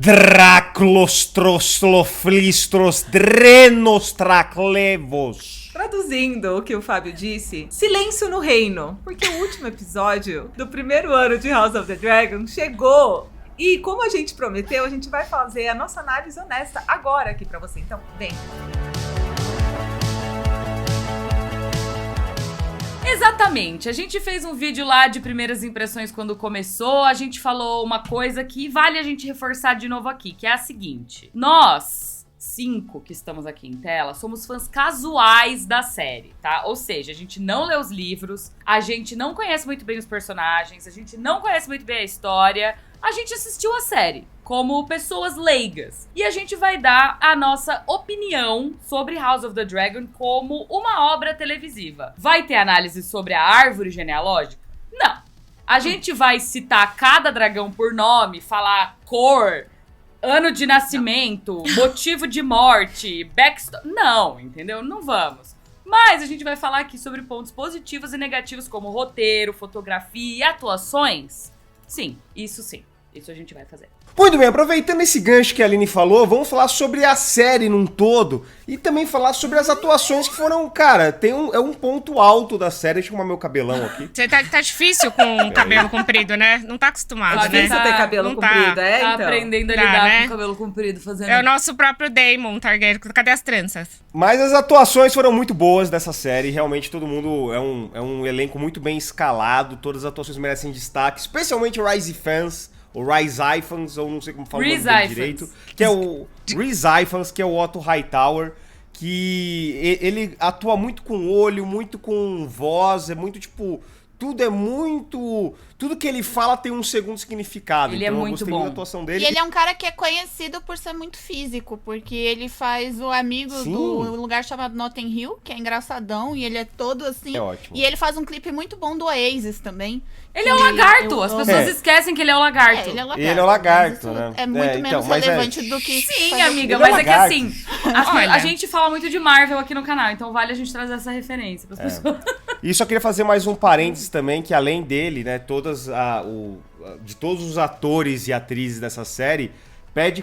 Draclostroflistros Drenostraclevos. Traduzindo o que o Fábio disse, silêncio no reino, porque o último episódio do primeiro ano de House of the Dragon chegou. E como a gente prometeu, a gente vai fazer a nossa análise honesta agora aqui pra você. Então, vem. Exatamente, a gente fez um vídeo lá de primeiras impressões quando começou, a gente falou uma coisa que vale a gente reforçar de novo aqui, que é a seguinte: nós, 5 que estamos aqui em tela, somos fãs casuais da série, tá? Ou seja, a gente não lê os livros, a gente não conhece muito bem os personagens, a gente não conhece muito bem a história, a gente assistiu a série como pessoas leigas. E a gente vai dar a nossa opinião sobre House of the Dragon como uma obra televisiva. Vai ter análise sobre a árvore genealógica? Não. A gente vai citar cada dragão por nome, falar cor, ano de nascimento, motivo de morte, backstory. Não, entendeu? Não vamos. Mas a gente vai falar aqui sobre pontos positivos e negativos como roteiro, fotografia e atuações. Sim, isso sim. Isso a gente vai fazer. Muito bem, aproveitando esse gancho que a Aline falou, vamos falar sobre a série num todo e também falar sobre as atuações que foram, cara, é um ponto alto da série. Deixa eu arrumar meu cabelão aqui. Você tá difícil com o cabelo comprido, né? Não tá acostumado, É difícil ter cabelo Não comprido, tá. é? Tá Então. aprendendo a Tá, lidar né? com o cabelo comprido, fazendo... É o nosso próprio Daemon Targaryen. Cadê as tranças? Mas as atuações foram muito boas dessa série, realmente todo mundo é um elenco muito bem escalado, todas as atuações merecem destaque, especialmente o Rise fans, o Rise Ifans, ou não sei como fala o nome dele direito, que é o Rhys Ifans, que é o Otto Hightower, que ele atua muito com olho, muito com voz, é muito tipo... Tudo que ele fala tem um segundo significado. Ele então é eu muito gostei bom. muito da atuação dele. E ele é um cara que é conhecido por ser muito físico, porque ele faz o amigo Sim. do lugar chamado Notting Hill, que é engraçadão, e ele é todo assim. É ótimo. E ele faz um clipe muito bom do Oasis também. Ele é um lagarto! As pessoas É. esquecem que ele é um lagarto. Ele é lagarto. Ele é o lagarto, mas isso né? É muito É, então, menos mas relevante do que... Sim, fazer amiga, clipe. mas é que lagarto. assim, Olha. a gente fala muito de Marvel aqui no canal, então vale a gente trazer essa referência pras pessoas. E só queria fazer mais um parênteses também, que além dele, né, de todos os atores e atrizes dessa série, Paddy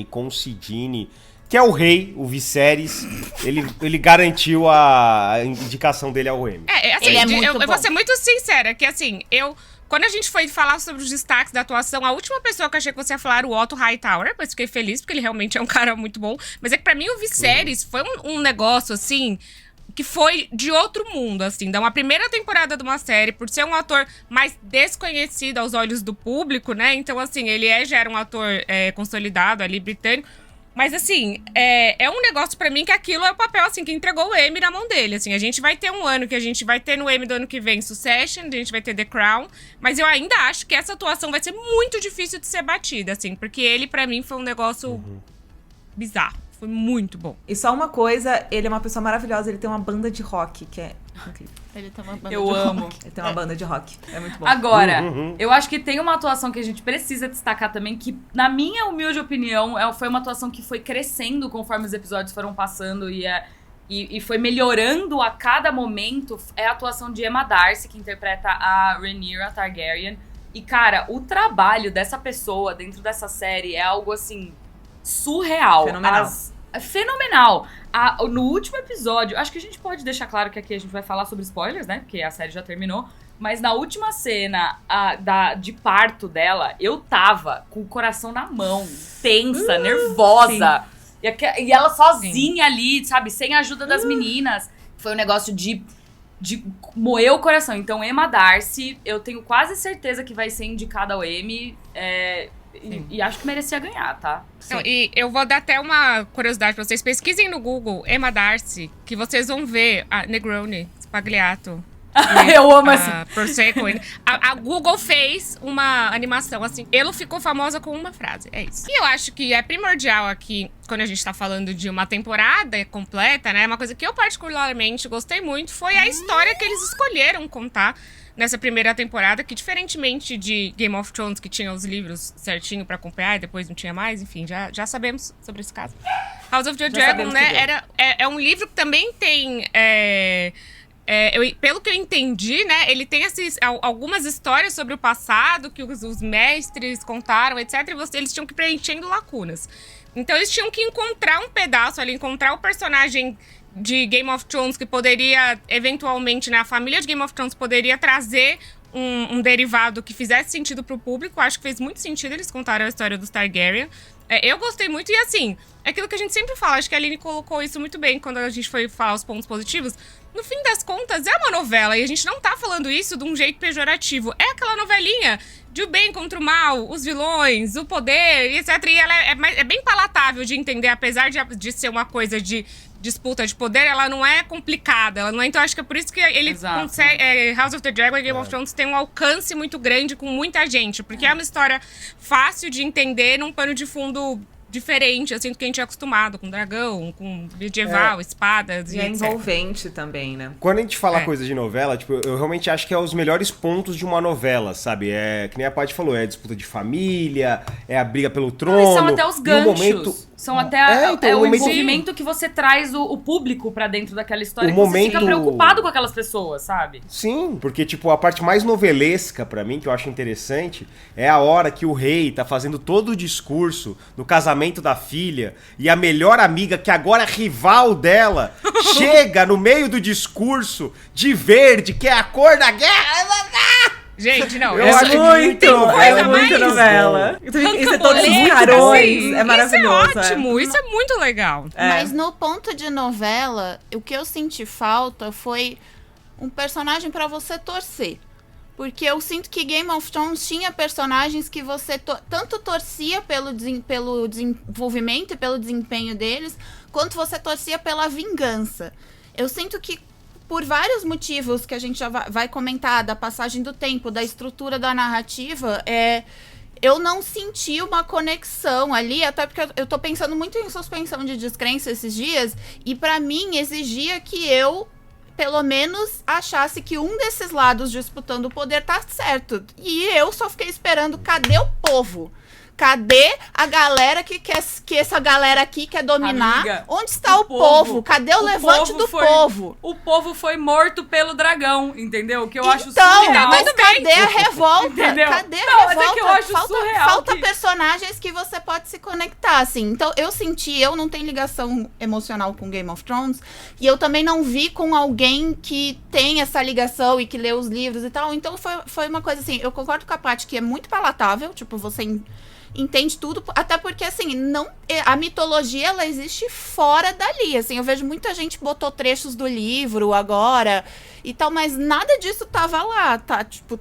Considine, que é o rei, o Viserys, ele garantiu a indicação dele ao Emmy. Assim, Ele é muito eu bom. vou ser muito sincera, que assim, quando a gente foi falar sobre os destaques da atuação, a última pessoa que eu achei que você ia falar era o Otto Hightower, mas fiquei feliz, porque ele realmente é um cara muito bom. Mas é que pra mim o Viserys foi um negócio, assim, que foi de outro mundo, assim. Da uma primeira temporada de uma série, por ser um ator mais desconhecido aos olhos do público, né? Então, assim, ele já era um ator consolidado ali, britânico. Mas, assim, é um negócio pra mim que aquilo é o papel, assim, que entregou o Emmy na mão dele, assim. A gente vai ter um ano que a gente vai ter no Emmy do ano que vem Succession, a gente vai ter The Crown, mas eu ainda acho que essa atuação vai ser muito difícil de ser batida, assim, porque ele, pra mim, foi um negócio bizarro. Foi muito bom. E só uma coisa, ele é uma pessoa maravilhosa, ele tem uma banda de rock, que é incrível. Ele tem uma banda Eu de amo. rock. Ele tem uma banda de rock, é muito bom. Agora, eu acho que tem uma atuação que a gente precisa destacar também, que, na minha humilde opinião, foi uma atuação que foi crescendo conforme os episódios foram passando e foi melhorando a cada momento, é a atuação de Emma Darcy, que interpreta a Rhaenyra Targaryen. E, cara, o trabalho dessa pessoa dentro dessa série é algo, assim, surreal. Fenomenal. Fenomenal. No último episódio, acho que a gente pode deixar claro que aqui a gente vai falar sobre spoilers, né? Porque a série já terminou. Mas na última cena de parto dela, eu tava com o coração na mão, tensa, nervosa. E ela sozinha ali, sabe? Sem a ajuda das meninas. Foi um negócio de moer o coração. Então, Emma Darcy, eu tenho quase certeza que vai ser indicada ao Emmy. E acho que merecia ganhar, tá? Não, e eu vou dar até uma curiosidade pra vocês. Pesquisem no Google Emma Darcy, que vocês vão ver a Negroni Spagliato. Eu amo essa. Prosecco. A Google fez uma animação assim. Ela ficou famosa com uma frase. É isso. E eu acho que é primordial aqui, quando a gente tá falando de uma temporada completa, né? Uma coisa que eu particularmente gostei muito foi a história que eles escolheram contar nessa primeira temporada, que diferentemente de Game of Thrones, que tinha os livros certinho pra acompanhar e depois não tinha mais, enfim, já sabemos sobre esse caso. House of the Dragon, né, é um livro que também tem pelo que eu entendi, né, ele tem algumas histórias sobre o passado que os mestres contaram, etc. E eles tinham que ir preenchendo lacunas. Então eles tinham que encontrar um pedaço ali, encontrar o personagem de Game of Thrones que poderia, eventualmente, né, a família de Game of Thrones poderia trazer um derivado que fizesse sentido pro público. Acho que fez muito sentido eles contaram a história dos Targaryen. Eu gostei muito, e assim, é aquilo que a gente sempre fala, acho que a Aline colocou isso muito bem quando a gente foi falar os pontos positivos. No fim das contas, é uma novela, e a gente não tá falando isso de um jeito pejorativo. É aquela novelinha de o bem contra o mal, os vilões, o poder, etc. E ela é bem palatável de entender, apesar de ser uma coisa de disputa de poder, ela não é complicada, ela não é, então acho que é por isso que ele consegue, House of the Dragon e Game of Thrones tem um alcance muito grande com muita gente, porque é uma história fácil de entender num pano de fundo diferente, assim, do que a gente é acostumado, com dragão, com medieval, espadas e e é etc. envolvente também, né? Quando a gente fala coisa de novela, tipo, eu realmente acho que é os melhores pontos de uma novela, sabe? Que nem a Paty falou, é a disputa de família, é a briga pelo trono. São até os ganchos. São até então, o envolvimento que você traz o público pra dentro daquela história, que você fica preocupado com aquelas pessoas, sabe? Sim, porque, tipo, a parte mais novelesca pra mim, que eu acho interessante, é a hora que o rei tá fazendo todo o discurso no casamento da filha, e a melhor amiga, que agora é rival dela, chega no meio do discurso de verde, que é a cor da guerra. Gente, não, Eu acho muito novela. E você todos os carões, é maravilhoso. Isso é ótimo, isso é muito legal. Mas no ponto de novela, o que eu senti falta foi um personagem pra você torcer. Porque eu sinto que Game of Thrones tinha personagens que você tanto torcia pelo desenvolvimento e pelo desempenho deles, quanto você torcia pela vingança. Eu sinto que, por vários motivos que a gente já vai comentar, da passagem do tempo, da estrutura da narrativa, eu não senti uma conexão ali, até porque eu tô pensando muito em suspensão de descrença esses dias, e pra mim exigia que eu, pelo menos, achasse que um desses lados disputando o poder tá certo. E eu só fiquei esperando, cadê o povo? Cadê a galera que essa galera aqui quer dominar? Amiga, onde está o povo? Cadê o levante do povo? O povo foi morto pelo dragão, entendeu? Que eu acho então, surreal. mas cadê a revolta? Entendeu? Cadê a Não, revolta? mas é que eu acho surreal Falta personagens que você pode se conectar, assim. Então, eu não tenho ligação emocional com Game of Thrones, e eu também não vi com alguém que tem essa ligação e que lê os livros e tal. Então, foi uma coisa assim, eu concordo com a Paty que é muito palatável, tipo, você entende tudo, até porque, assim, a mitologia, ela existe fora dali, assim, eu vejo muita gente botou trechos do livro agora e tal, mas nada disso tava lá, tá, tipo,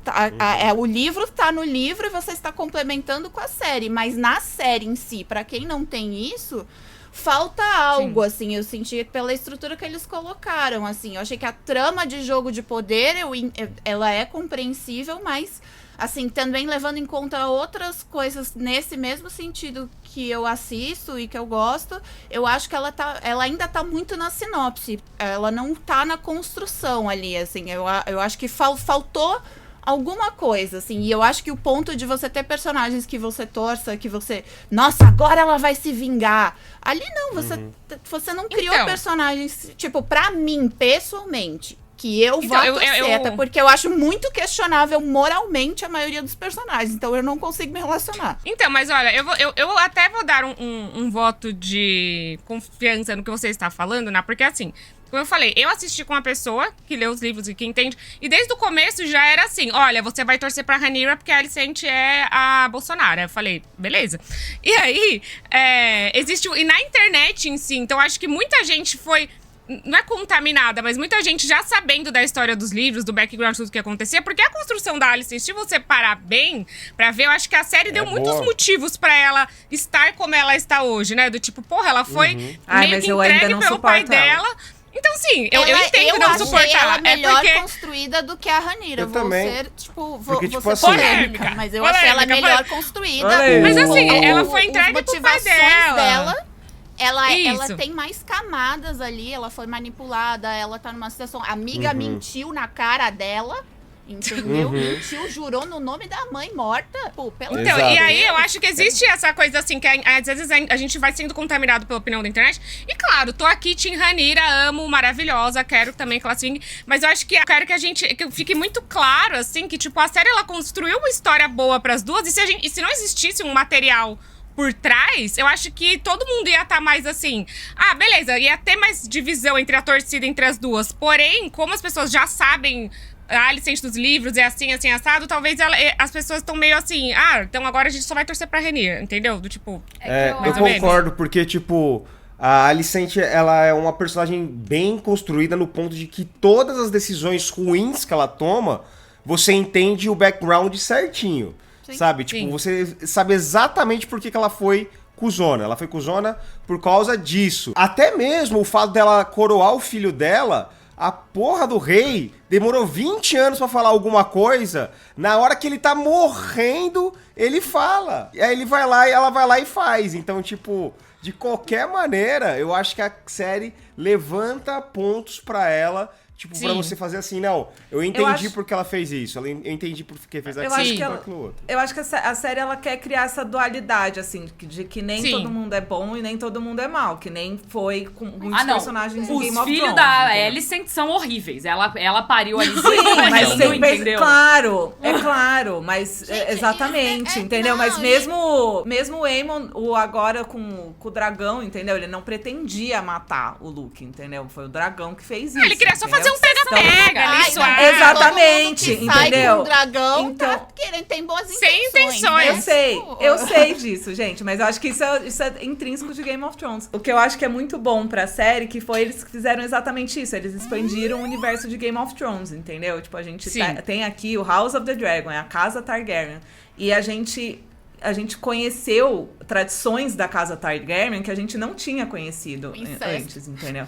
o livro tá no livro e você está complementando com a série, mas na série em si, pra quem não tem isso, falta algo, assim, eu senti pela estrutura que eles colocaram, assim, eu achei que a trama de jogo de poder, ela é compreensível, mas assim, também levando em conta outras coisas nesse mesmo sentido que eu assisto e que eu gosto, eu acho que ela ainda tá muito na sinopse. Ela não tá na construção ali, assim. Eu acho que faltou alguma coisa, assim. E eu acho que o ponto de você ter personagens que você torça, que você... Nossa, agora ela vai se vingar. Ali não, você não criou personagens... Tipo, pra mim, pessoalmente... que eu vá torcer, até porque eu acho muito questionável moralmente a maioria dos personagens, então eu não consigo me relacionar. Então, mas olha, eu até vou dar um voto de confiança no que você está falando, né? Porque assim, como eu falei, eu assisti com uma pessoa que lê os livros e que entende, e desde o começo já era assim, olha, você vai torcer pra Rhaenyra porque a Alicente é a Bolsonaro. Eu falei, beleza. E aí, e na internet em si, então acho que muita gente foi... Não é contaminada, mas muita gente já sabendo da história dos livros, do background, tudo que acontecia, porque a construção da Alicent, se você parar bem pra ver, eu acho que a série deu muitos motivos pra ela estar como ela está hoje, né? Do tipo, porra, ela foi meio que entregue pelo pai dela. Então, sim, eu entendo não suportar ela. Ela melhor construída do que a Rhaenyra. Eu também. Ser, tipo, porque, tipo ser polêmica, mas eu achei ela melhor construída. Mas assim, ela foi entregue pro pai dela. Ela tem mais camadas ali, ela foi manipulada, ela tá numa situação... A amiga mentiu na cara dela, entendeu? O tio jurou no nome da mãe morta. Pô, pelo Então, Exato. e aí eu acho que existe essa coisa assim, que às vezes a gente vai sendo contaminado pela opinião da internet. E claro, tô aqui, Tim Ranira, amo, maravilhosa, quero também que ela swing. Mas eu acho que eu quero que fique muito claro, assim, que tipo, a série ela construiu uma história boa pras duas. E se não existisse um material por trás, eu acho que todo mundo ia estar mais assim, beleza, ia ter mais divisão entre a torcida, entre as duas. Porém, como as pessoas já sabem a Alicent dos livros é assim, assim, assado, talvez as pessoas estão meio assim, então agora a gente só vai torcer pra Rhaenyra, entendeu? Do tipo... Eu concordo, porque, tipo, a Alicent, ela é uma personagem bem construída no ponto de que todas as decisões ruins que ela toma, você entende o background certinho, sabe? Tipo, você sabe exatamente por que ela foi cuzona. Ela foi cuzona por causa disso. Até mesmo o fato dela coroar o filho dela... A porra do rei demorou 20 anos pra falar alguma coisa. Na hora que ele tá morrendo, ele fala. E aí ele vai lá e ela vai lá e faz. Então, tipo, de qualquer maneira, eu acho que a série levanta pontos pra ela. Tipo, pra você fazer assim, não, eu entendi porque ela fez isso, eu entendi porque fez aquilo, aquilo outro. Eu acho que a série, ela quer criar essa dualidade, assim, de que nem todo mundo é bom e nem todo mundo é mal, que nem foi com muitos personagens em Game of Thrones. Os filhos da Alicent são horríveis, ela pariu ali. Mas entendeu? Claro, mas gente, exatamente, entendeu? não, mas mesmo o Aemon, agora com o dragão, entendeu? Ele não pretendia matar o Luke, entendeu? Foi o dragão que fez isso. Ele queria só fazer um pega-pega ali, suave. Exatamente, todo mundo que sai entendeu? com o dragão então, tá querendo, tem boas intenções. Sem intenções. Eu sei disso, gente, mas eu acho que isso é intrínseco de Game of Thrones. O que eu acho que é muito bom pra série, que foi eles que fizeram exatamente isso, eles expandiram o universo de Game of Thrones, entendeu? Tipo, a gente tem aqui o House of the Dragon, é a Casa Targaryen, e a gente conheceu tradições da Casa Targaryen que a gente não tinha conhecido antes, entendeu?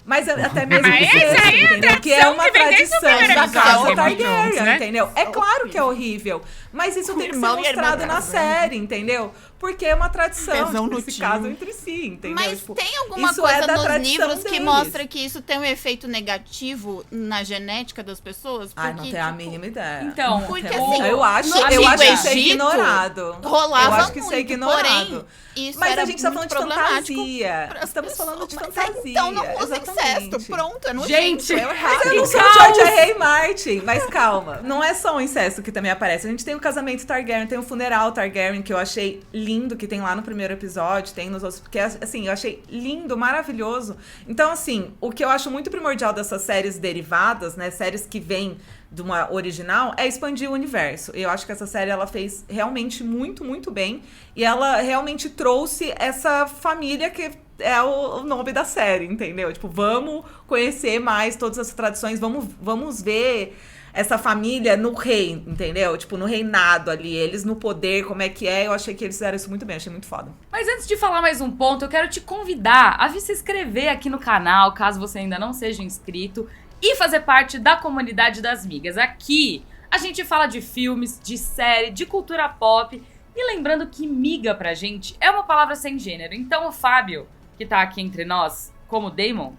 Mas até mesmo entendeu? Que é uma tradição da Casa Targaryen, né? Entendeu? É claro que é horrível, mas isso tem que ser mostrado na série, entendeu? Porque é uma tradição, nesse caso, entre si, entendeu? Mas tipo, tem alguma coisa nos livros que mostra que isso tem um efeito negativo na genética das pessoas? Porque, não tenho a mínima ideia. Então, porque, assim, eu acho que isso é ignorado. Rolava eu acho que isso é ignorado. Porém, isso mas era a gente tá falando de fantasia. Estamos falando de fantasia. Então não usa incesto. Pronto, é nojento. Gente, é errado. Eu não sou George R.R. Martin, mas calma. Não é só o incesto que também aparece. A gente tem o casamento Targaryen, tem o funeral Targaryen, que eu achei lindo, que tem lá no primeiro episódio, tem nos outros... Porque, assim, eu achei lindo, maravilhoso. Então, assim, o que eu acho muito primordial dessas séries derivadas, né, séries que vêm de uma original, é expandir o universo. Eu acho que essa série, ela fez realmente muito, muito bem. E ela realmente trouxe essa família que é o nome da série, entendeu? Tipo, vamos conhecer mais todas as tradições, vamos ver essa família no rei, entendeu? Tipo, no reinado ali, eles no poder, como é que é. Eu achei que eles fizeram isso muito bem, achei muito foda. Mas antes de falar mais um ponto, eu quero te convidar a se inscrever aqui no canal, caso você ainda não seja inscrito, e fazer parte da comunidade das migas. Aqui, a gente fala de filmes, de série, de cultura pop, e lembrando que miga pra gente é uma palavra sem gênero. Então o Fábio, que tá aqui entre nós, como Daemon,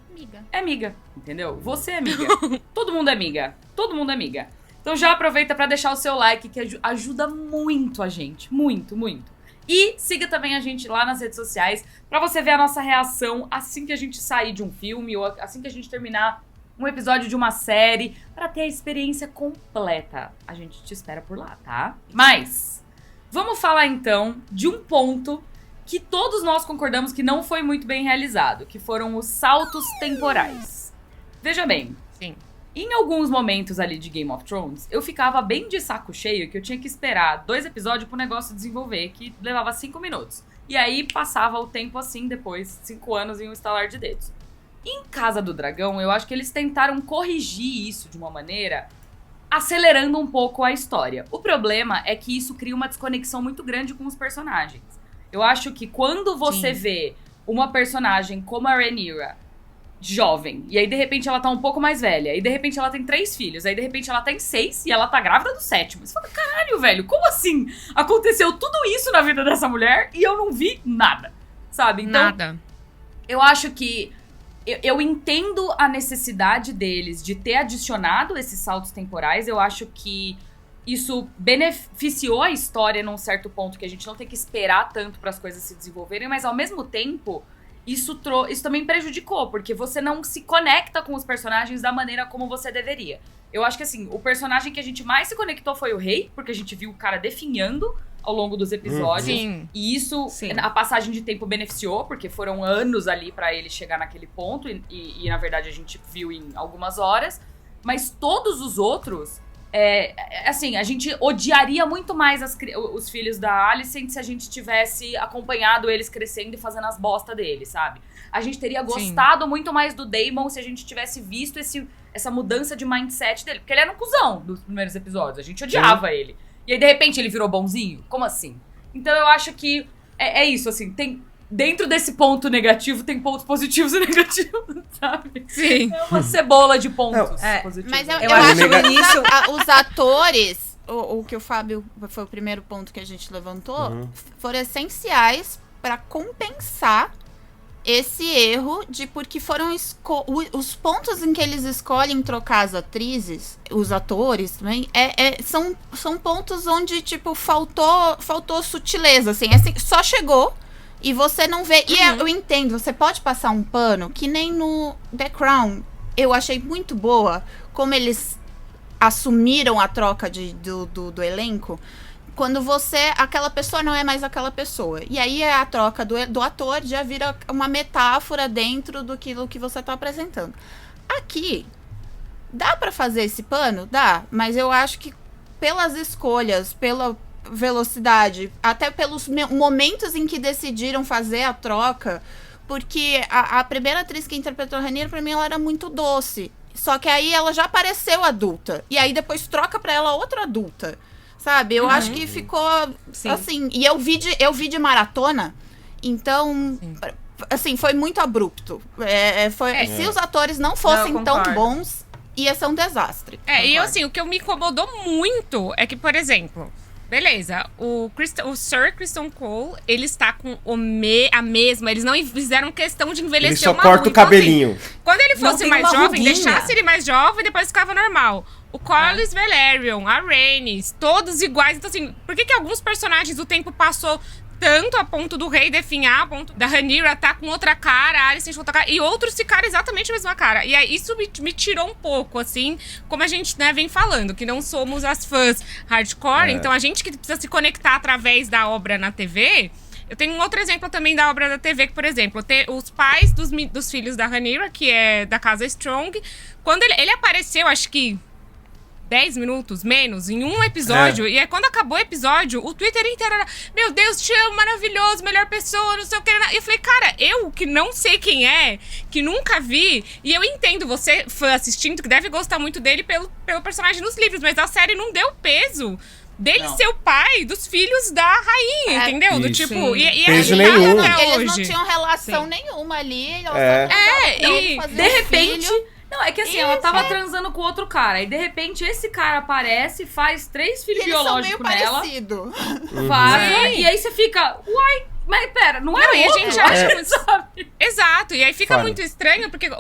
é miga, entendeu? Você é miga. Todo mundo é miga. Todo mundo é miga. Então já aproveita pra deixar o seu like, que ajuda muito a gente. Muito, muito. E siga também a gente lá nas redes sociais pra você ver a nossa reação assim que a gente sair de um filme ou assim que a gente terminar um episódio de uma série, pra ter a experiência completa. A gente te espera por lá, tá? Mas vamos falar então de um ponto que todos nós concordamos que não foi muito bem realizado, que foram os saltos temporais. Veja bem, em alguns momentos ali de Game of Thrones, eu ficava bem de saco cheio que eu tinha que esperar 2 episódios pro negócio desenvolver, que levava 5 minutos. E aí passava o tempo assim depois, 5 anos em um estalar de dedos. Em Casa do Dragão, eu acho que eles tentaram corrigir isso de uma maneira acelerando um pouco a história. O problema é que isso cria uma desconexão muito grande com os personagens. Eu acho que quando você vê uma personagem como a Rhaenyra, jovem, e aí de repente ela tá um pouco mais velha, e de repente ela tem 3 filhos, aí de repente ela tem 6 e ela tá grávida do 7º. Você fala, caralho, velho, como assim? Aconteceu tudo isso na vida dessa mulher e eu não vi nada, sabe? Então, nada. Eu acho que eu entendo a necessidade deles de ter adicionado esses saltos temporais. Eu acho que isso beneficiou a história num certo ponto, que a gente não tem que esperar tanto para as coisas se desenvolverem, mas ao mesmo tempo, isso também prejudicou, porque você não se conecta com os personagens da maneira como você deveria. Eu acho que, assim, o personagem que a gente mais se conectou foi o Rei, porque a gente viu o cara definhando ao longo dos episódios. Sim. E isso, a passagem de tempo beneficiou, porque foram anos ali pra ele chegar naquele ponto, e na verdade a gente viu em algumas horas. Mas todos os outros, assim, a gente odiaria muito mais os filhos da Alicent se a gente tivesse acompanhado eles crescendo e fazendo as bosta deles, sabe? A gente teria gostado muito mais do Daemon se a gente tivesse visto essa mudança de mindset dele. Porque ele era um cuzão dos primeiros episódios, a gente odiava ele. E aí, de repente, ele virou bonzinho? Como assim? Então, eu acho que é isso, assim, dentro desse ponto negativo, tem pontos positivos e negativos, sabe? Sim. É uma cebola de pontos positivos. Mas eu Eu acho acho que que isso... os atores, o que o Fábio, foi o primeiro ponto que a gente levantou, foram essenciais para compensar esse erro porque foram os pontos em que eles escolhem trocar as atrizes, os atores também, são pontos onde, tipo, faltou sutileza, assim, só chegou e você não vê. E eu entendo, você pode passar um pano, que nem no The Crown, eu achei muito boa como eles assumiram a troca do elenco. Quando aquela pessoa não é mais aquela pessoa. E aí a troca do ator já vira uma metáfora dentro do que você tá apresentando. Aqui, dá pra fazer esse pano? Dá. Mas eu acho que pelas escolhas, pela velocidade, até pelos momentos em que decidiram fazer a troca, porque a primeira atriz que interpretou a Rhaenyra, pra mim, ela era muito doce. Só que aí ela já pareceu adulta. E aí depois troca pra ela outra adulta. Sabe? Eu acho que ficou assim. E eu vi de maratona, então, assim, foi muito abrupto. Se os atores não fossem tão bons, ia ser um desastre. E assim, o que me incomodou muito é que, por exemplo, beleza, o Sir Criston Cole, ele está com a mesma, eles não fizeram questão de envelhecer ele só uma corta o cabelinho. Então, assim, quando ele fosse mais jovem, deixasse ele mais jovem, depois ficava normal. O Corlys Velaryon, a Rhaenys, todos iguais. Então, assim, por que alguns personagens o tempo passou tanto a ponto do rei definhar, a ponto da Rhaenyra tá com outra cara, a Alicent com outra cara, e outros ficaram exatamente a mesma cara? E aí, isso me tirou um pouco, assim, como a gente, né, vem falando, que não somos as fãs hardcore, então a gente que precisa se conectar através da obra na TV... Eu tenho um outro exemplo também da obra da TV, que, por exemplo, os pais dos filhos da Rhaenyra, que é da casa Strong, quando ele apareceu, acho que 10 minutos, menos, em um episódio. E aí, quando acabou o episódio, o Twitter inteiro era: meu Deus, te amo, maravilhoso, melhor pessoa, não sei o que. E eu falei, cara, eu que não sei quem é, que nunca vi, e eu entendo você, fã assistindo, que deve gostar muito dele pelo personagem nos livros, mas a série não deu peso dele ser o pai dos filhos da rainha, entendeu? Do Isso. tipo, e Peso aí, nenhum. até Eles não hoje. tinham relação nenhuma ali. E de repente... Não, é que assim, ela tava transando com outro cara. E de repente esse cara aparece, faz 3 filhos biológicos nela. Parecido. Vaza, e aí você fica, uai, mas pera, não é e a outro, gente acha muito, sabe? Exato, e aí fica muito estranho, porque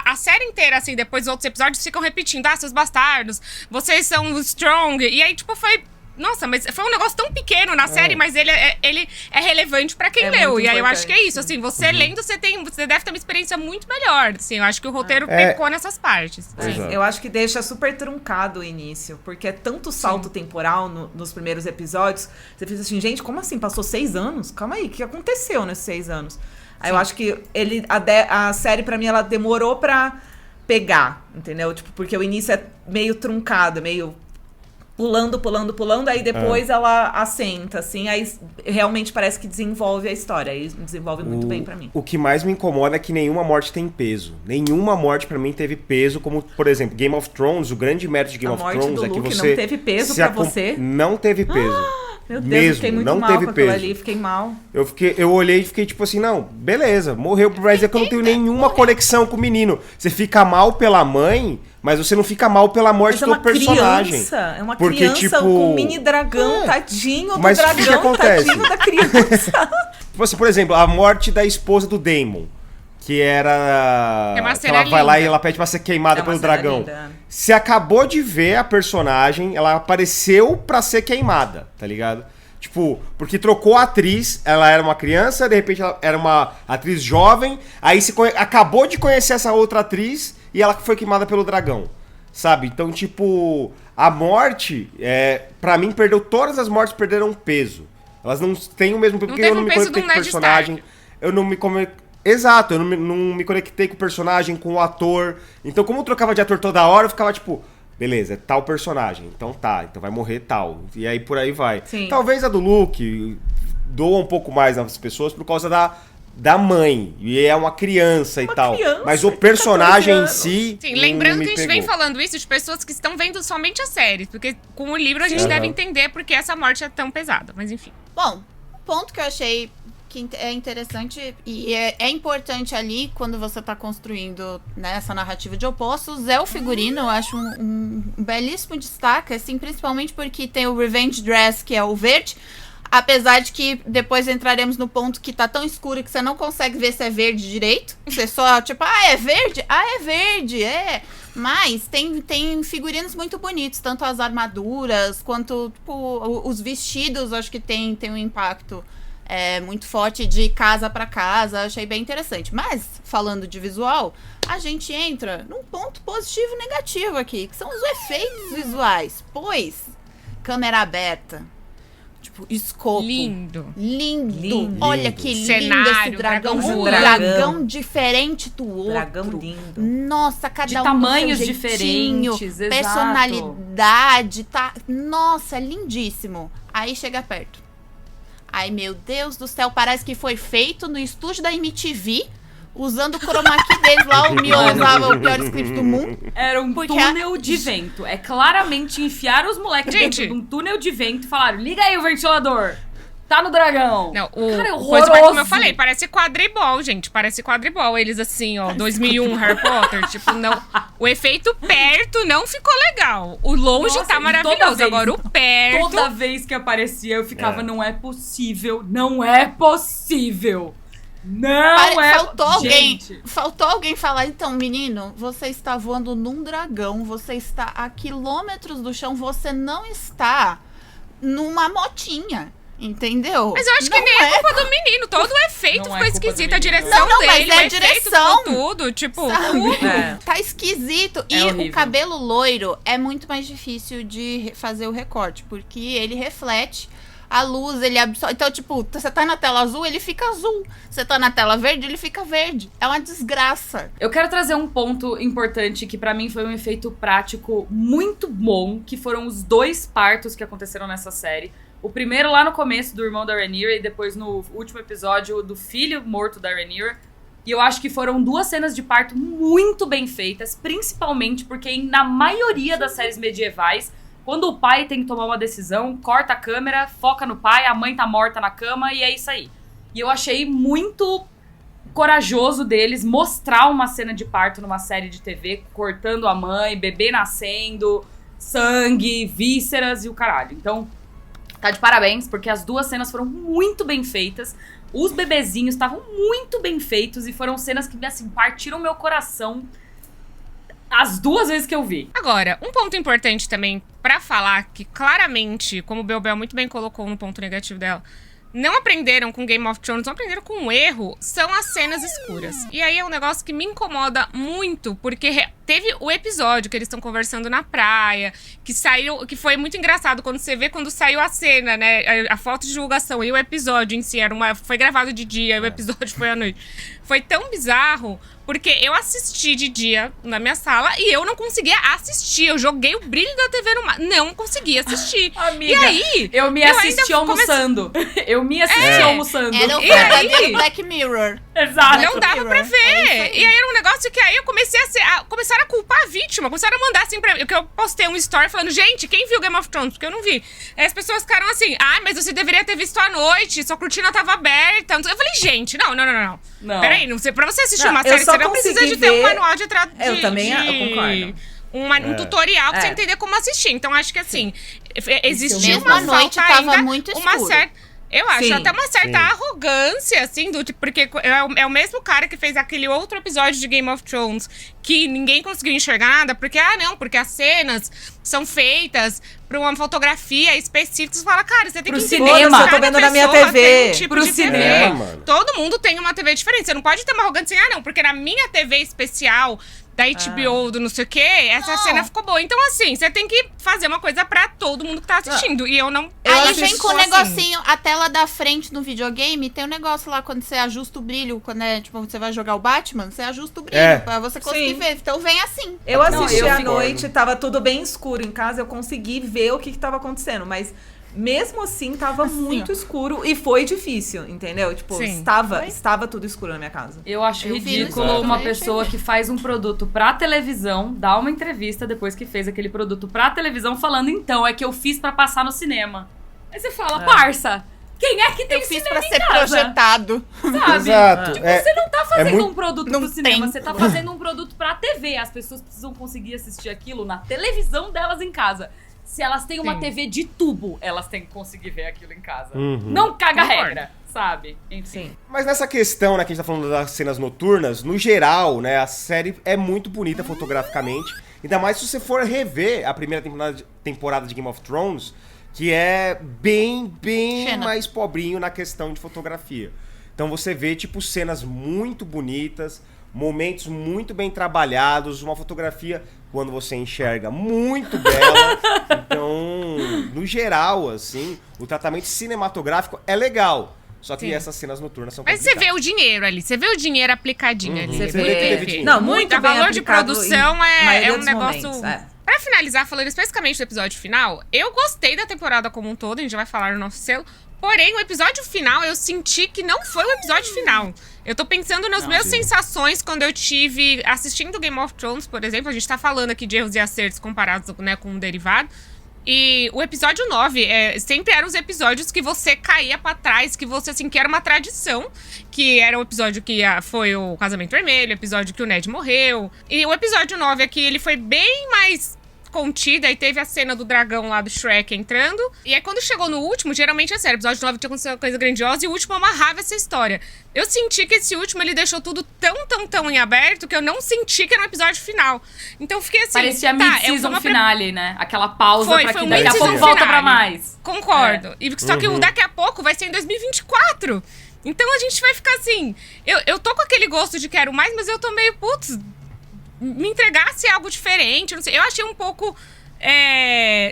a série inteira, assim, depois os outros episódios ficam repetindo: seus bastardos, vocês são strong. E aí, tipo, foi... Nossa, mas foi um negócio tão pequeno na série, mas ele é relevante pra quem leu. E aí eu acho que é isso, assim, você lendo, você deve ter uma experiência muito melhor, assim. Eu acho que o roteiro pecou nessas partes. Eu acho que deixa super truncado o início, porque é tanto salto temporal nos primeiros episódios. Você fica assim, gente, como assim? Passou 6 anos? Calma aí, o que aconteceu nesses 6 anos? Aí eu acho que a série, pra mim, ela demorou pra pegar, entendeu? Tipo, porque o início é meio truncado, meio... pulando, aí depois ela assenta, assim, aí realmente parece que desenvolve a história, aí desenvolve muito bem pra mim. O que mais me incomoda é que nenhuma morte tem peso. Nenhuma morte pra mim teve peso, como, por exemplo, Game of Thrones, o grande mérito de Game of Thrones é que você... não teve peso pra você? Não teve peso. Meu Deus, eu fiquei muito não mal teve com aquilo peso. ali, fiquei mal. Eu olhei e fiquei tipo assim, não, beleza, morreu pro Bryce, é que eu não tenho nenhuma conexão com o menino. Você fica mal pela mãe, mas você não fica mal pela morte do personagem. É uma porque, criança tipo, com um mini dragão, tadinho do mas o que dragão, acontece? tadinho da criança. Tipo assim, por exemplo, a morte da esposa do Daemon. Que era... É uma que cena ela vai lá linda. e ela pede pra ser queimada É uma pelo cena dragão. linda. Você acabou de ver a personagem, ela apareceu pra ser queimada, tá ligado? Tipo, porque trocou a atriz, ela era uma criança, de repente ela era uma atriz jovem, aí você acabou de conhecer essa outra atriz e ela foi queimada pelo dragão, sabe? Então, tipo, a morte, pra mim, todas as mortes perderam peso. Elas não têm o mesmo peso, porque teve eu não o me peso conectei do com o Ned personagem, Stark. eu não me... Exato, eu não me conectei com o personagem, com o ator. Então, como eu trocava de ator toda hora, eu ficava tipo, beleza, é tal personagem. Então então vai morrer tal. E aí por aí vai. Sim. Talvez a do Luke doa um pouco mais nas pessoas por causa da mãe. E é uma criança e tal. criança, Mas o tem personagem 14 em anos. si. Sim, não lembrando me que a gente pegou. vem falando isso de pessoas que estão vendo somente a série. Porque com o livro a gente Aham. deve entender porque essa morte é tão pesada. Mas enfim. Bom, um ponto que eu achei que é interessante e é importante ali quando você tá construindo, né, essa narrativa de opostos é o figurino. Eu acho um belíssimo destaque, assim, principalmente porque tem o Revenge Dress, que é o verde. Apesar de que depois entraremos no ponto que tá tão escuro que você não consegue ver se é verde direito. Você só, tipo, é verde? É verde, é. Mas tem figurinos muito bonitos, tanto as armaduras quanto, tipo, os vestidos, acho que tem um impacto muito forte de casa pra casa. Achei bem interessante. Mas, falando de visual, a gente entra num ponto positivo e negativo aqui, que são os efeitos visuais. Pois, câmera aberta. Tipo, escopo. Lindo. Lindo. Olha que lindo Cenário, esse dragão. dragão Um voando. dragão diferente do outro. Dragão lindo. Nossa, cada De um tamanhos do seu jeitinho, diferentes, exato. personalidade, tá? Nossa, lindíssimo. Aí chega perto. Ai, meu Deus do céu, parece que foi feito no estúdio da MTV, usando o chroma key deles lá, o Mion usava o pior script do mundo. Era um Porque túnel de vento. É claramente enfiar os moleques Gente. dentro de um túnel de vento e falaram, liga aí o ventilador. Tá no dragão. Não, Cara, é como horroroso. eu falei, parece quadribol, gente. Parece quadribol. Eles assim, ó, 2001, Harry Potter. Tipo, não. O efeito perto não ficou legal. O longe Nossa, tá e toda maravilhoso. vez- Agora o perto. Toda vez que aparecia, eu ficava, não é possível, não é possível. Não é... Gente, Faltou alguém falar, então, menino, você está voando num dragão, você está a quilômetros do chão, você não está numa motinha. Entendeu? Mas eu acho que Não nem é culpa do menino. Todo o efeito Não é ficou culpa do esquisito. A menino. direção Não, mas dele, é o a efeito direção. ficou tudo. Tipo, Sabe? É. Tá esquisito. É E horrível. o cabelo loiro é muito mais difícil de fazer o recorte, porque ele reflete a luz, ele absorve. Então, tipo, você tá na tela azul, ele fica azul. Você tá na tela verde, ele fica verde. É uma desgraça. eu quero trazer um ponto importante que pra mim foi um efeito prático muito bom, que foram os 2 partos que aconteceram nessa série. O primeiro lá no começo do irmão da Rhaenyra e depois no último episódio do filho morto da Rhaenyra. E eu acho que foram 2 cenas de parto muito bem feitas, principalmente porque na maioria das séries medievais, quando o pai tem que tomar uma decisão, corta a câmera, foca no pai, a mãe tá morta na cama e é isso aí. E eu achei muito corajoso deles mostrar uma cena de parto numa série de TV, cortando a mãe, bebê nascendo, sangue, vísceras e o caralho. Então, tá de parabéns, porque as 2 cenas foram muito bem feitas. Os bebezinhos estavam muito bem feitos e foram cenas que, assim, partiram meu coração as 2 vezes que eu vi. Agora, um ponto importante também pra falar que claramente, como o Belbel muito bem colocou no ponto negativo dela, não aprenderam com Game of Thrones, não aprenderam com um erro, são as cenas escuras. E aí é um negócio que me incomoda muito, porque teve o episódio que eles estão conversando na praia, que saiu, que foi muito engraçado quando você vê quando saiu a cena, né, a foto de divulgação e o episódio em si foi gravado de dia e o episódio foi à noite. Foi tão bizarro, porque eu assisti de dia na minha sala e eu não conseguia assistir. Eu joguei o brilho da TV no mar. Não conseguia assistir. Amiga, e aí, eu me eu assisti ainda almoçando. Eu me assisti almoçando. Era o E aí? verdadeiro Black Mirror. Exato. não dava pra É ver. isso aí. E aí era um negócio que aí eu comecei começaram a culpar a vítima. Começaram a mandar assim pra mim. Que eu postei um story falando, gente, quem viu Game of Thrones? Porque eu não vi. Aí as pessoas ficaram assim, mas você deveria ter visto à noite, sua cortina tava aberta. Eu falei, gente, não. Não. Peraí, pra você assistir Não, uma eu série, só você não precisa consegui de ter um ver- manual de tradução. Eu também eu concordo. Um tutorial pra você É. entender como assistir. Então, acho que assim, existia Mesmo uma à noite falta tava ainda, muito uma escuro. certa... Eu acho Sim. até uma certa Sim. arrogância, assim, do tipo, porque é o mesmo cara que fez aquele outro episódio de Game of Thrones que ninguém conseguiu enxergar nada, porque as cenas são feitas pra uma fotografia específica. Você fala, cara, você tem Pro que cinema. entender que Foda-se, eu tô cada vendo na minha pessoa TV. tem um tipo Pro de cinema. TV. Mano. Todo mundo tem uma TV diferente. Você não pode ter uma arrogância assim, porque na minha TV especial da HBO, do não sei o quê, essa cena ficou boa. Então, assim, você tem que fazer uma coisa pra todo mundo que tá assistindo. E eu não... Eu Aí acho vem isso com o assim. negocinho, a tela da frente no videogame, tem um negócio lá quando você ajusta o brilho, quando tipo, você vai jogar o Batman, você ajusta o brilho pra você conseguir Sim. ver. Então vem assim. Eu assisti eu à concordo. noite, tava tudo bem escuro em casa, eu consegui ver o que tava acontecendo, mas mesmo assim tava Assim, muito ó. escuro e foi difícil, entendeu? Tipo, Sim. estava tudo escuro na minha casa. Eu acho Eu vi ridículo no uma Instagram, pessoa que faz um produto pra televisão, dá uma entrevista depois que fez aquele produto pra televisão, falando, então, é que eu fiz pra passar no cinema. Aí você fala, parça, quem é que tem Eu fiz cinema pra em ser casa? projetado. Sabe? Exato. Tipo, É, você não tá fazendo muito- um produto Não pro cinema, tem. você tá fazendo um produto pra TV. As pessoas precisam conseguir assistir aquilo na televisão delas em casa. Se elas têm uma Sim. TV de tubo, elas têm que conseguir ver aquilo em casa. Uhum. Não caga Concordo. regra, sabe? Enfim. Sim. Mas nessa questão, né, que a gente tá falando das cenas noturnas, no geral, né, a série é muito bonita fotograficamente. Ainda mais se você for rever a primeira temporada de Game of Thrones, que é bem Xena. mais pobrinho na questão de fotografia. Então você vê, tipo, cenas muito bonitas, momentos muito bem trabalhados, uma fotografia, quando você enxerga, muito bela. Então, no geral, assim, o tratamento cinematográfico é legal. Só que Sim. essas cenas noturnas são Mas você complicadas. vê o dinheiro ali, você vê o dinheiro aplicadinho ali. Você Muito vê. bem feito. Não, muito O bem valor de aplicado produção em maioria é um dos negócio... momentos, é. Pra finalizar, falando especificamente do episódio final, eu gostei da temporada como um todo, a gente já vai falar no nosso selo. Porém, o episódio final, eu senti que não foi o episódio final. Eu tô pensando nas minhas sensações quando eu tive assistindo Game of Thrones, por exemplo. A gente tá falando aqui de erros e acertos comparados, né, com o derivado. E o episódio 9 sempre eram os episódios que você caía pra trás, que você, assim, que era uma tradição. Que era o episódio que foi o Casamento Vermelho, o episódio que o Ned morreu. E o episódio 9 aqui, ele foi bem mais contida, e teve a cena do dragão lá do Shrek entrando. E aí, quando chegou no último, geralmente é sério, o episódio 9 tinha acontecido uma coisa grandiosa, e o último amarrava essa história. Eu senti que esse último, ele deixou tudo tão em aberto, que eu não senti que era um episódio final. Então, eu fiquei assim... Parecia mid-season finale, né? Aquela pausa Foi pra que um daqui a pouco mid-season volta pra finale. mais. Concordo. E só que o daqui a pouco vai ser em 2024. Então, a gente vai ficar assim... Eu tô com aquele gosto de quero mais, mas eu tô meio, putz... Me entregasse algo diferente, eu não sei. Eu achei um pouco...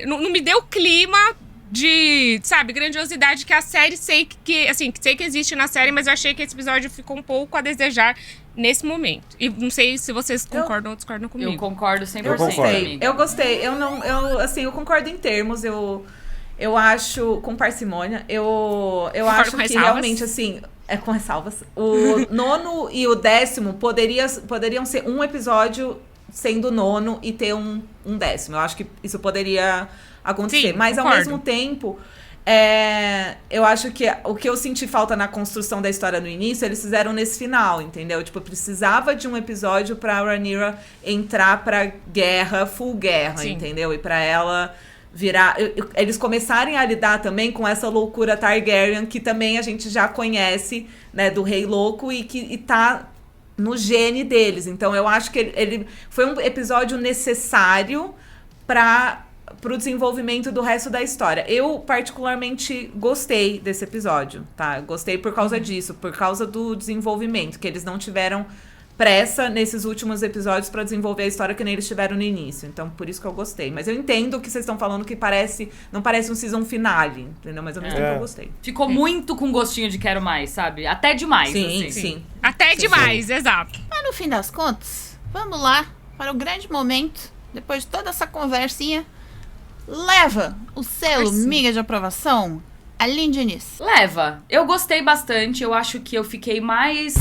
não me deu clima de, sabe, grandiosidade que a série sei que existe na série, mas eu achei que esse episódio ficou um pouco a desejar nesse momento. E não sei se vocês concordam ou discordam comigo. Eu concordo 100%. Eu concordo. amiga. Eu gostei. Eu concordo em termos. Eu acho com parcimônia. Eu acho com que ressalvas. realmente, assim, com ressalvas. O nono e o 10º poderiam ser um episódio sendo o nono e ter um 10º. Eu acho que isso poderia acontecer. Sim, mas ao concordo. mesmo tempo, eu acho que o que eu senti falta na construção da história no início, eles fizeram nesse final, entendeu? Tipo, eu precisava de um episódio pra Rhaenyra entrar pra guerra, full guerra, Sim. entendeu? E pra ela virar... Eles começarem a lidar também com essa loucura Targaryen, que também a gente já conhece, né, do Rei Louco, e tá no gene deles. Então, eu acho que ele foi um episódio necessário pro desenvolvimento do resto da história. Eu, particularmente, gostei desse episódio, tá? Gostei por causa disso, por causa do desenvolvimento, que eles não tiveram pressa nesses últimos episódios pra desenvolver a história que nem eles tiveram no início. Então, por isso que eu gostei. Mas eu entendo o que vocês estão falando, que não parece um season finale, entendeu? Mas ao mesmo tempo eu gostei. Ficou muito com gostinho de quero mais, sabe? Até demais, Sim, assim. sim. Até demais, exato. Mas no fim das contas, vamos lá para o grande momento. Depois de toda essa conversinha, leva o selo miga de aprovação, Aline Diniz. Leva. Eu gostei bastante. Eu acho que eu fiquei mais...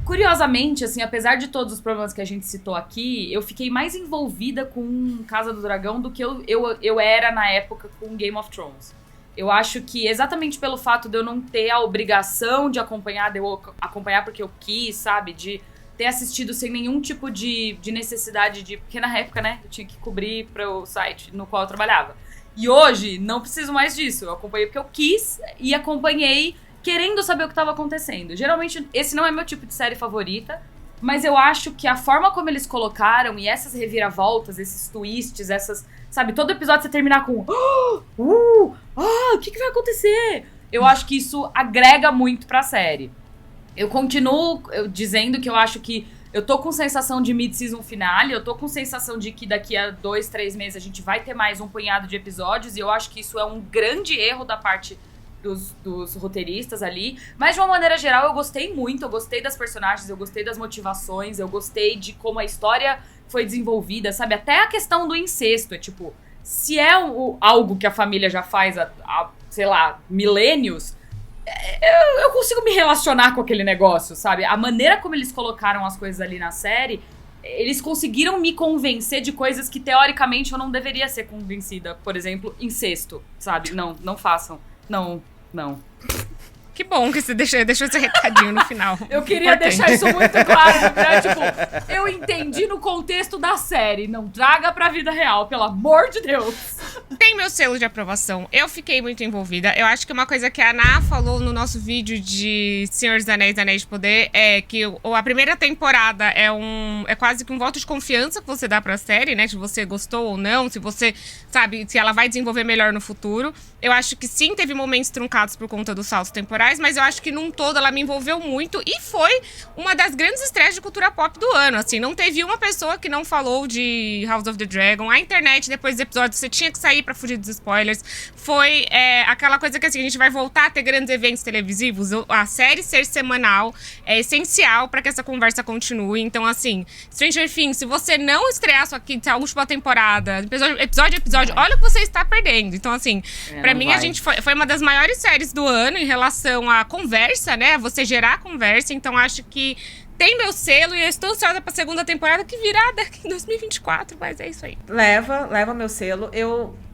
Curiosamente, assim, apesar de todos os problemas que a gente citou aqui, eu fiquei mais envolvida com Casa do Dragão do que eu era na época com Game of Thrones. Eu acho que exatamente pelo fato de eu não ter a obrigação de acompanhar, de eu acompanhar porque eu quis, sabe? De ter assistido sem nenhum tipo de necessidade de... Porque na época, né, eu tinha que cobrir para o site no qual eu trabalhava. E hoje, não preciso mais disso. Eu acompanhei porque eu quis e acompanhei querendo saber o que estava acontecendo. Geralmente, esse não é meu tipo de série favorita, mas eu acho que a forma como eles colocaram e essas reviravoltas, esses twists, essas... Sabe, todo episódio você terminar com... o que vai acontecer? Eu acho que isso agrega muito pra série. Eu continuo dizendo que eu acho que eu tô com sensação de mid-season finale, eu tô com sensação de que daqui a 2, 3 meses a gente vai ter mais um punhado de episódios, e eu acho que isso é um grande erro da parte dos roteiristas ali. Mas de uma maneira geral eu gostei muito, eu gostei das personagens, eu gostei das motivações, eu gostei de como a história foi desenvolvida, sabe? Até a questão do incesto, é tipo, se é algo que a família já faz há sei lá, milênios, eu consigo me relacionar com aquele negócio, sabe? A maneira como eles colocaram as coisas ali na série, eles conseguiram me convencer de coisas que teoricamente eu não deveria ser convencida. Por exemplo, incesto, sabe? Não façam. Não. Que bom que você deixou esse recadinho no final. Eu queria deixar isso muito claro, né? Tipo, eu entendi no contexto da série. Não traga pra vida real, pelo amor de Deus. Tem meu selo de aprovação. Eu fiquei muito envolvida. Eu acho que uma coisa que a Ana falou no nosso vídeo de Senhor dos Anéis, Anéis de Poder, é que a primeira temporada é quase que um voto de confiança que você dá pra série, né? Se você gostou ou não, se você, sabe, se ela vai desenvolver melhor no futuro. Eu acho que sim, teve momentos truncados por conta dos saltos temporais, mas eu acho que num todo ela me envolveu muito e foi uma das grandes estreias de cultura pop do ano, assim, não teve uma pessoa que não falou de House of the Dragon. A internet, depois dos episódios, você tinha que sair pra fugir dos spoilers. Foi aquela coisa que, assim, a gente vai voltar a ter grandes eventos televisivos. A série ser semanal é essencial pra que essa conversa continue. Então, assim, Stranger Things, se você não estrear sua última temporada, episódio a episódio, olha o que você está perdendo. Então, assim, pra mim, a gente foi uma das maiores séries do ano em relação à conversa, né? Você gerar conversa. Então, acho que tem meu selo e eu estou ansiosa pra segunda temporada que virá daqui em 2024, mas é isso aí. Leva meu selo.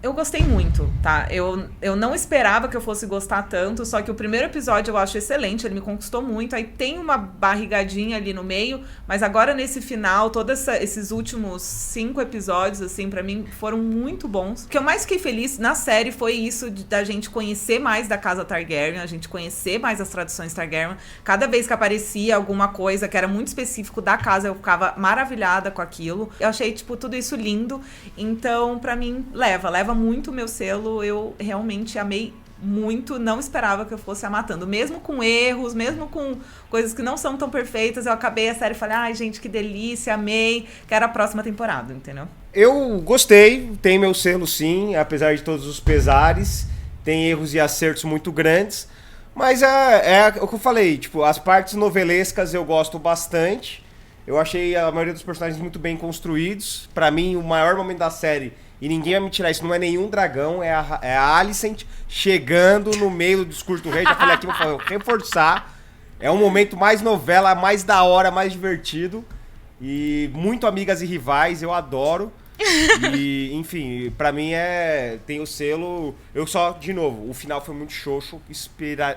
Eu gostei muito, tá? Eu não esperava que eu fosse gostar tanto, só que o primeiro episódio eu acho excelente, ele me conquistou muito. Aí tem uma barrigadinha ali no meio, mas agora nesse final, todos esses últimos 5 episódios, assim, pra mim, foram muito bons. O que eu mais fiquei feliz na série foi isso da gente conhecer mais da casa Targaryen, a gente conhecer mais as tradições Targaryen. Cada vez que aparecia alguma coisa que era muito específico da casa, eu ficava maravilhada com aquilo. Eu achei, tipo, tudo isso lindo. Então, pra mim, leva muito o meu selo. Eu realmente amei muito, não esperava que eu fosse matando. Mesmo com erros, mesmo com coisas que não são tão perfeitas, eu acabei a série e falei, ai, gente, que delícia, amei, quero a próxima temporada, entendeu? Eu gostei, tem meu selo sim, apesar de todos os pesares, tem erros e acertos muito grandes, mas é o que eu falei, tipo, as partes novelescas eu gosto bastante, eu achei a maioria dos personagens muito bem construídos. Pra mim, o maior momento da série, e ninguém vai me tirar isso, não é nenhum dragão, é a Alicent chegando no meio do discurso do rei. Já falei aqui, vou reforçar. É um momento mais novela, mais da hora, mais divertido. E muito amigas e rivais, eu adoro. E, enfim, pra mim tem o selo. Eu só, de novo, o final foi muito xoxo.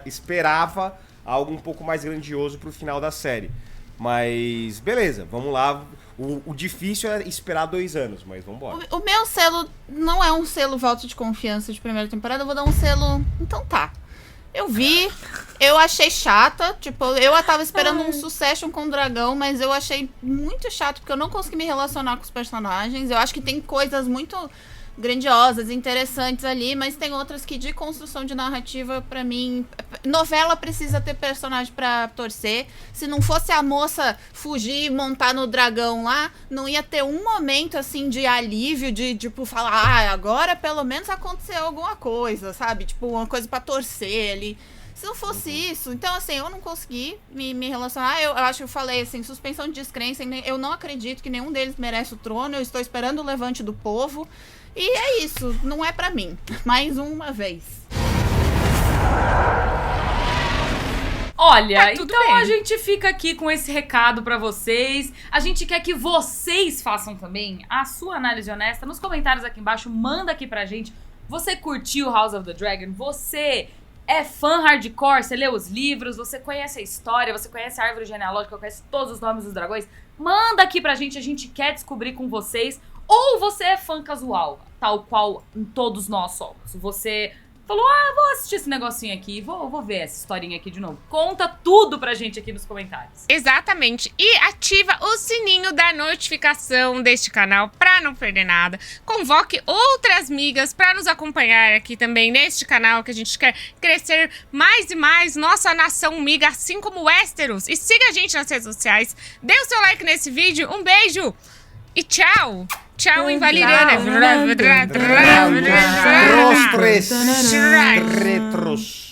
Esperava algo um pouco mais grandioso pro final da série. Mas, beleza, vamos lá. O difícil é esperar 2 anos, mas vambora. O meu selo não é um selo voto de confiança de primeira temporada, eu vou dar um selo... Então tá. Eu vi, eu achei chata, tipo, eu tava esperando um Succession com o dragão, mas eu achei muito chato, porque eu não consegui me relacionar com os personagens. Eu acho que tem coisas muito grandiosas, interessantes ali, mas tem outras que de construção de narrativa, pra mim... Novela precisa ter personagem pra torcer. Se não fosse a moça fugir e montar no dragão lá, não ia ter um momento, assim, de alívio, de, tipo, falar, agora pelo menos aconteceu alguma coisa, sabe? Tipo, uma coisa pra torcer ali. Se não fosse isso, então, assim, eu não consegui me relacionar. Eu acho que eu falei, assim, suspensão de descrença. Eu não acredito que nenhum deles merece o trono. Eu estou esperando o levante do povo. E é isso, não é pra mim. Mais uma vez. Olha, tudo então bem. a gente fica aqui com esse recado pra vocês. A gente quer que vocês façam também a sua análise honesta. Nos comentários aqui embaixo, manda aqui pra gente. Você curtiu House of the Dragon? Você é fã hardcore? Você leu os livros? Você conhece a história? Você conhece a árvore genealógica? Conhece todos os nomes dos dragões? Manda aqui pra gente, a gente quer descobrir com vocês. Ou você é fã casual, tal qual todos nós somos. Você falou, vou assistir esse negocinho aqui, vou ver essa historinha aqui de novo. Conta tudo pra gente aqui nos comentários. Exatamente. E ativa o sininho da notificação deste canal pra não perder nada. Convoque outras migas pra nos acompanhar aqui também neste canal, que a gente quer crescer mais e mais, nossa nação miga, assim como Westeros. E siga a gente nas redes sociais. Dê o seu like nesse vídeo. Um beijo e tchau. Tchau em Valeriana. Retros.